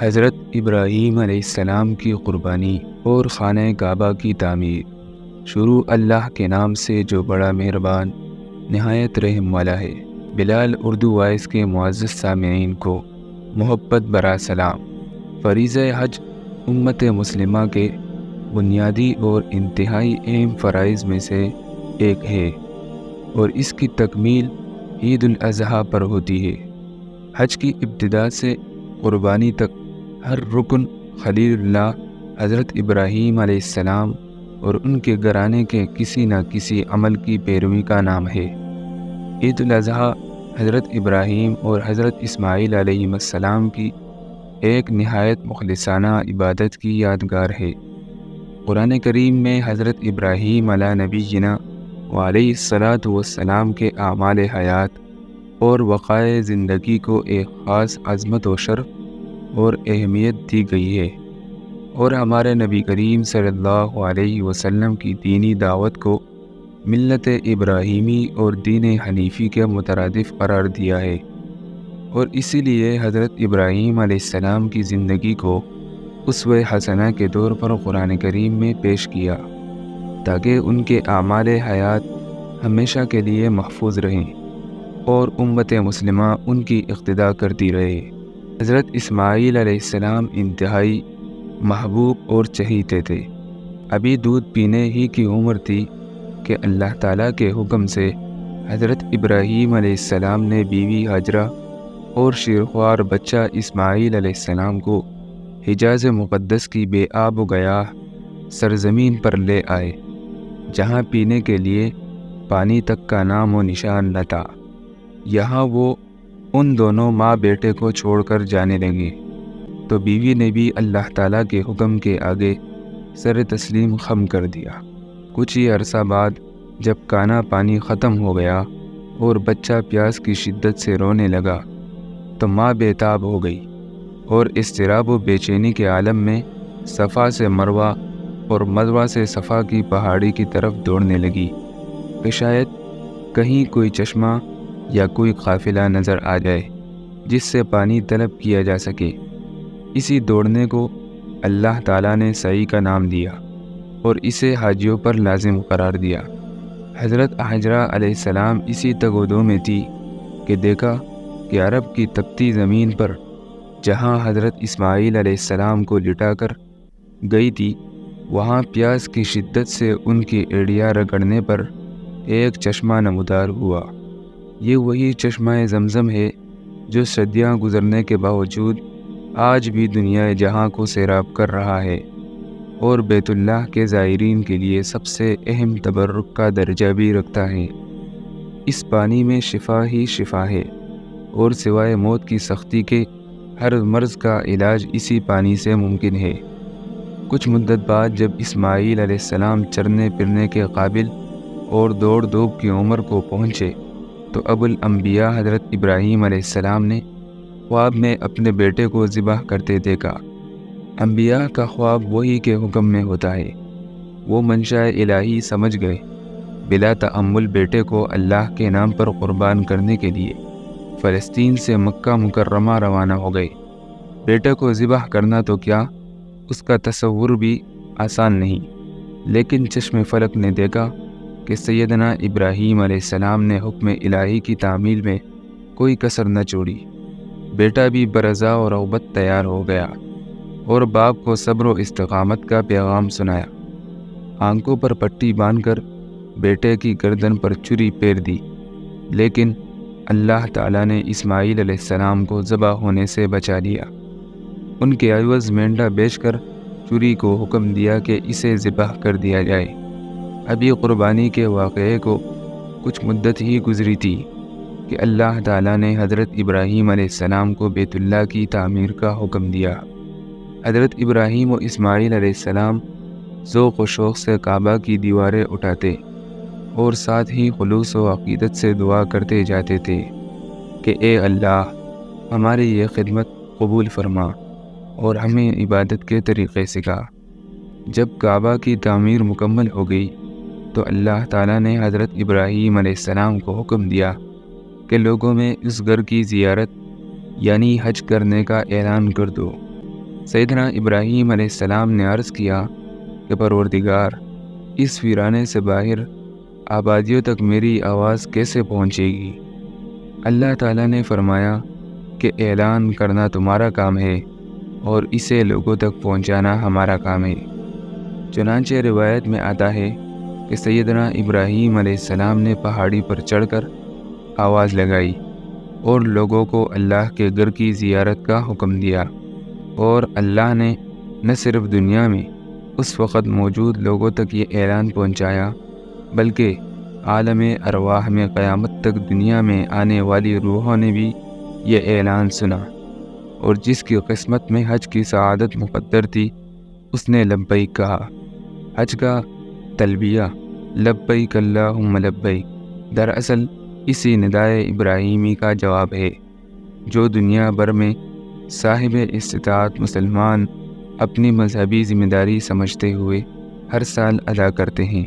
حضرت ابراہیم علیہ السلام کی قربانی اور خانہ کعبہ کی تعمیر۔ شروع اللہ کے نام سے جو بڑا مہربان نہایت رحم والا ہے۔ بلال اردو وائس کے معزز سامعین کو محبت برا سلام۔ فریضہ حج امت مسلمہ کے بنیادی اور انتہائی اہم فرائض میں سے ایک ہے اور اس کی تکمیل عید الاضحیٰ پر ہوتی ہے۔ حج کی ابتدا سے قربانی تک ہر رکن خلیل اللہ حضرت ابراہیم علیہ السلام اور ان کے گھرانے کے کسی نہ کسی عمل کی پیروی کا نام ہے۔ عید الاضحیٰ حضرت ابراہیم اور حضرت اسماعیل علیہ السلام کی ایک نہایت مخلصانہ عبادت کی یادگار ہے۔ قرآن کریم میں حضرت ابراہیم علیہ نبینا وعلیہ الصلاۃ والسلام کے اعمال حیات اور وقائع زندگی کو ایک خاص عظمت و شرف اور اہمیت دی گئی ہے، اور ہمارے نبی کریم صلی اللہ علیہ وسلم کی دینی دعوت کو ملت ابراہیمی اور دین حنیفی کے مترادف قرار دیا ہے، اور اسی لیے حضرت ابراہیم علیہ السلام کی زندگی کو اسوہ حسنہ کے طور پر قرآن کریم میں پیش کیا تاکہ ان کے اعمال حیات ہمیشہ کے لیے محفوظ رہیں اور امت مسلمہ ان کی اقتداء کرتی رہے۔ حضرت اسماعیل علیہ السلام انتہائی محبوب اور چہیتے تھے۔ ابھی دودھ پینے ہی کی عمر تھی کہ اللہ تعالیٰ کے حکم سے حضرت ابراہیم علیہ السلام نے بیوی ہاجرہ اور شیرخوار بچہ اسماعیل علیہ السلام کو حجاز مقدس کی بے آب و گیاہ سرزمین پر لے آئے، جہاں پینے کے لیے پانی تک کا نام و نشان نہ تھا۔ یہاں وہ ان دونوں ماں بیٹے کو چھوڑ کر جانے لگے تو بیوی نے بھی اللہ تعالیٰ کے حکم کے آگے سر تسلیم خم کر دیا۔ کچھ ہی عرصہ بعد جب کانا پانی ختم ہو گیا اور بچہ پیاس کی شدت سے رونے لگا تو ماں بے تاب ہو گئی اور اضطراب و بے چینی کے عالم میں صفا سے مروہ اور مروہ سے صفا کی پہاڑی کی طرف دوڑنے لگی کہ شاید کہیں کوئی چشمہ یا کوئی قافلہ نظر آ جائے جس سے پانی طلب کیا جا سکے۔ اسی دوڑنے کو اللہ تعالیٰ نے سعی کا نام دیا اور اسے حاجیوں پر لازم قرار دیا۔ حضرت ہاجرہ علیہ السلام اسی تگ و دو میں تھی کہ دیکھا کہ عرب کی تپتی زمین پر جہاں حضرت اسماعیل علیہ السلام کو لٹا کر گئی تھی، وہاں پیاس کی شدت سے ان کی ایڑیاں رگڑنے پر ایک چشمہ نمودار ہوا۔ یہ وہی چشمہ زمزم ہے جو صدیاں گزرنے کے باوجود آج بھی دنیا جہاں کو سیراب کر رہا ہے اور بیت اللہ کے زائرین کے لیے سب سے اہم تبرک کا درجہ بھی رکھتا ہے۔ اس پانی میں شفا ہی شفا ہے اور سوائے موت کی سختی کے ہر مرض کا علاج اسی پانی سے ممکن ہے۔ کچھ مدت بعد جب اسماعیل علیہ السلام چرنے پھرنے کے قابل اور دوڑ دھوپ کی عمر کو پہنچے تو ابو الانبیاء حضرت ابراہیم علیہ السلام نے خواب میں اپنے بیٹے کو ذبح کرتے دیکھا۔ انبیاء کا خواب وحی کے حکم میں ہوتا ہے۔ وہ منشاء الہی سمجھ گئے، بلا تأمل بیٹے کو اللہ کے نام پر قربان کرنے کے لیے فلسطین سے مکہ مکرمہ روانہ ہو گئے۔ بیٹے کو ذبح کرنا تو کیا، اس کا تصور بھی آسان نہیں، لیکن چشم فلک نے دیکھا کہ سیدنا ابراہیم علیہ السلام نے حکم الہی کی تعمیل میں کوئی کسر نہ چھوڑی۔ بیٹا بھی برضا و رغبت تیار ہو گیا اور باپ کو صبر و استقامت کا پیغام سنایا۔ آنکھوں پر پٹی باندھ کر بیٹے کی گردن پر چھری پھیر دی، لیکن اللہ تعالیٰ نے اسماعیل علیہ السلام کو ذبح ہونے سے بچا لیا۔ ان کے عوض مینڈا بیچ کر چھری کو حکم دیا کہ اسے ذبح کر دیا جائے۔ ابھی قربانی کے واقعے کو کچھ مدت ہی گزری تھی کہ اللہ تعالیٰ نے حضرت ابراہیم علیہ السلام کو بیت اللہ کی تعمیر کا حکم دیا۔ حضرت ابراہیم و اسماعیل علیہ السلام ذوق و شوق سے کعبہ کی دیواریں اٹھاتے اور ساتھ ہی خلوص و عقیدت سے دعا کرتے جاتے تھے کہ اے اللہ، ہماری یہ خدمت قبول فرما اور ہمیں عبادت کے طریقے سکھا۔ جب کعبہ کی تعمیر مکمل ہو گئی تو اللہ تعالیٰ نے حضرت ابراہیم علیہ السلام کو حکم دیا کہ لوگوں میں اس گھر کی زیارت یعنی حج کرنے کا اعلان کر دو۔ سیدنا ابراہیم علیہ السلام نے عرض کیا کہ پروردگار، اس ویرانے سے باہر آبادیوں تک میری آواز کیسے پہنچے گی؟ اللہ تعالیٰ نے فرمایا کہ اعلان کرنا تمہارا کام ہے اور اسے لوگوں تک پہنچانا ہمارا کام ہے۔ چنانچہ روایت میں آتا ہے کہ سیدنا ابراہیم علیہ السلام نے پہاڑی پر چڑھ کر آواز لگائی اور لوگوں کو اللہ کے گھر کی زیارت کا حکم دیا، اور اللہ نے نہ صرف دنیا میں اس وقت موجود لوگوں تک یہ اعلان پہنچایا، بلکہ عالم ارواح میں قیامت تک دنیا میں آنے والی روحوں نے بھی یہ اعلان سنا، اور جس کی قسمت میں حج کی سعادت مقدر تھی اس نے لبیک کہا۔ حج کا تلبیہ لبیک اللہم لبیک دراصل اسی ندائے ابراہیمی کا جواب ہے، جو دنیا بھر میں صاحب استطاعت مسلمان اپنی مذہبی ذمہ داری سمجھتے ہوئے ہر سال ادا کرتے ہیں۔